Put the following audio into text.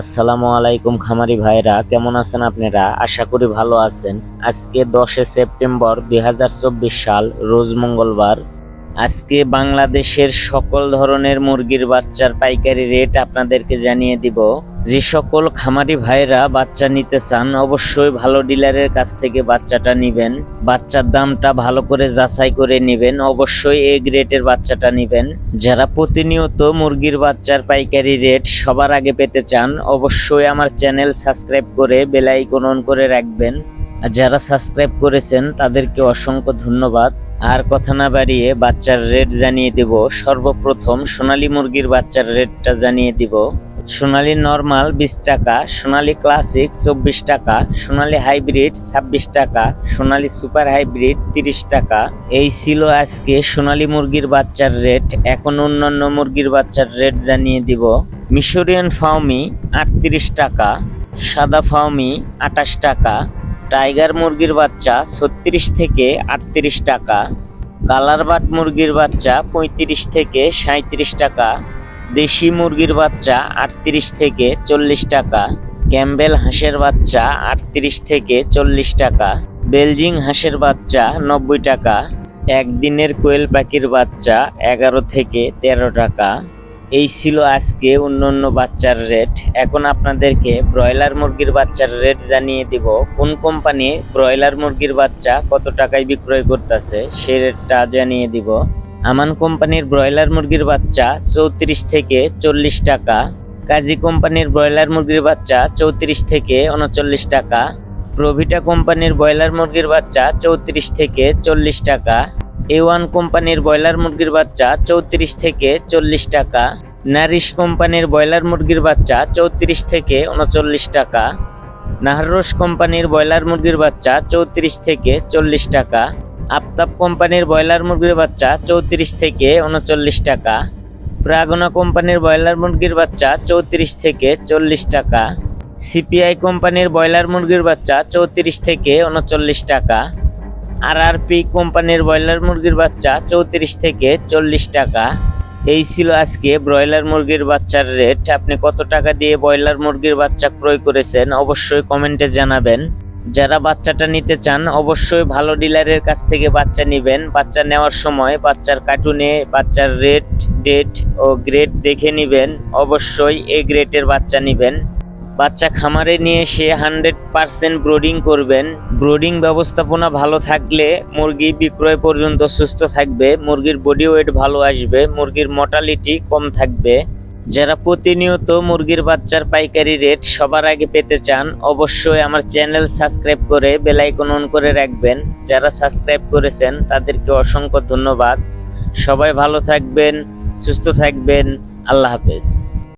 আসসালামু আলাইকুম খামারি ভাইরা, কেমন আছেন আপনারা? আশা করি ভালো আছেন। আজকে 10 সেপ্টেম্বর 2024 সাল, রোজ মঙ্গলবার। আজকে বাংলাদেশের সকল ধরনের মুরগির বাচ্চার পাইকারি রেট আপনাদেরকে জানিয়ে দিব। যে সকল খামারি ভাইরা বাচ্চা নিতে চান অবশ্যই ভালো ডিলারের কাছ থেকে বাচ্চাটা নেবেন। বাচ্চার দামটা ভালো করে যাচাই করে নেবেন। অবশ্যই এ গ্রেডের বাচ্চাটা নেবেন। যারা প্রতিনিয়ত মুরগির বাচ্চার পাইকারি রেট সবার আগে পেতে চান অবশ্যই আমার চ্যানেল সাবস্ক্রাইব করে বেল আইকন অন করে রাখবেন। আর যারা সাবস্ক্রাইব করেছেন তাদেরকে অসংখ্য ধন্যবাদ। আর কথা না বাড়িয়ে বাচ্চার রেট জানিয়ে দেব। সর্বপ্রথম সোনালী মুরগির বাচ্চার রেটটা জানিয়ে দিব। সোনালী নরমাল 20 টাকা, সোনালী ক্লাসিক 24 টাকা, সোনালী হাইব্রিড 26 টাকা, সোনালী সুপার হাইব্রিড 30 টাকা। এই ছিল আজকে সোনালী মুরগির বাচ্চার রেট। এখন অন্যান্য মুরগির বাচ্চার রেট জানিয়ে দিব। মিশরিয়ান ফাউমি 38 টাকা, সাদা ফাউমি 28 টাকা, টাইগার মুরগির বাচ্চা 36 থেকে 38 টাকা, কালার বাট মুরগির বাচ্চা 35 থেকে 37 টাকা, দেশি মুরগির বাচ্চা 38 থেকে 40 টাকা, ক্যাম্বেল হাঁসের বাচ্চা 38 থেকে 40 টাকা, বেলজিং হাঁসের বাচ্চা 90 টাকা, একদিনের কোয়েল পাখির বাচ্চা 11 থেকে 13 টাকা। এই ছিল আজকে অন্যান্য বাচ্চার রেট। এখন আপনাদেরকে ব্রয়লার মুরগির বাচ্চার রেট জানিয়ে দিব। কোন কোম্পানি ব্রয়লার মুরগির বাচ্চা কত টাকায় বিক্রয় করতেছে সেই রেটটা জানিয়ে দিব। আমান কোম্পানির ব্রয়লার মুরগির বাচ্চা 34 থেকে 40 টাকা, কাজী কোম্পানির ব্রয়লার মুরগির বাচ্চা 34 থেকে 39 টাকা, প্রভিটা কোম্পানির ব্রয়লার মুরগির বাচ্চা 34 থেকে 40 টাকা, A1 কোম্পানির ব্রয়লার মুরগির বাচ্চা 34 থেকে 40 টাকা, নারিশ কোম্পানির ব্রয়লার মুরগির বাচ্চা 34 থেকে 39 টাকা, নাহরোস কোম্পানির ব্রয়লার মুরগির বাচ্চা 34 থেকে 40 টাকা, আফতাব কোম্পানির ব্রয়লার মুরগির বাচ্চা 34 থেকে 39 টাকা, প্রাগনা কোম্পানির ব্রয়লার মুরগির বাচ্চা 34 থেকে 40 টাকা, সিপিআই কোম্পানির ব্রয়লার মুরগির বাচ্চা 34 থেকে 39 টাকা, RRP কোম্পানির ব্রয়লার মুরগির বাচ্চা 34 থেকে 40 টাকা। এই ছিল আজকে ব্রয়লার মুরগির বাচ্চার রেট। আপনি কত টাকা দিয়ে ব্রয়লার মুরগির বাচ্চা ক্রয় করেছেন অবশ্যই কমেন্টে জানাবেন। যারা বাচ্চাটা নিতে চান অবশ্যই ভালো ডিলারের কাছ থেকে বাচ্চা নেবেন। বাচ্চা নেওয়ার সময় বাচ্চার কার্টুনে বাচ্চার রেট, ডেট ও গ্রেড দেখে নেবেন। অবশ্যই এ গ্রেডের বাচ্চা নেবেন। বাচ্চা খামারে নিয়ে এসে 100% ব্রোডিং করবেন। ব্রোডিং ব্যবস্থাপনা ভালো থাকলে মুরগি বিক্রয় পর্যন্ত সুস্থ থাকবে, মুরগির বডি ওয়েট ভালো আসবে, মুরগির মর্টালিটি কম থাকবে। যারা প্রতিনিয়ত মুরগির বাচ্চার পাইকারি রেট সবার আগে পেতে চান অবশ্যই আমার চ্যানেল সাবস্ক্রাইব করে বেল আইকন অন করে রাখবেন। যারা সাবস্ক্রাইব করেছেন তাদেরকে অসংখ্য ধন্যবাদ। সবাই ভালো থাকবেন, সুস্থ থাকবেন। আল্লাহ হাফেজ।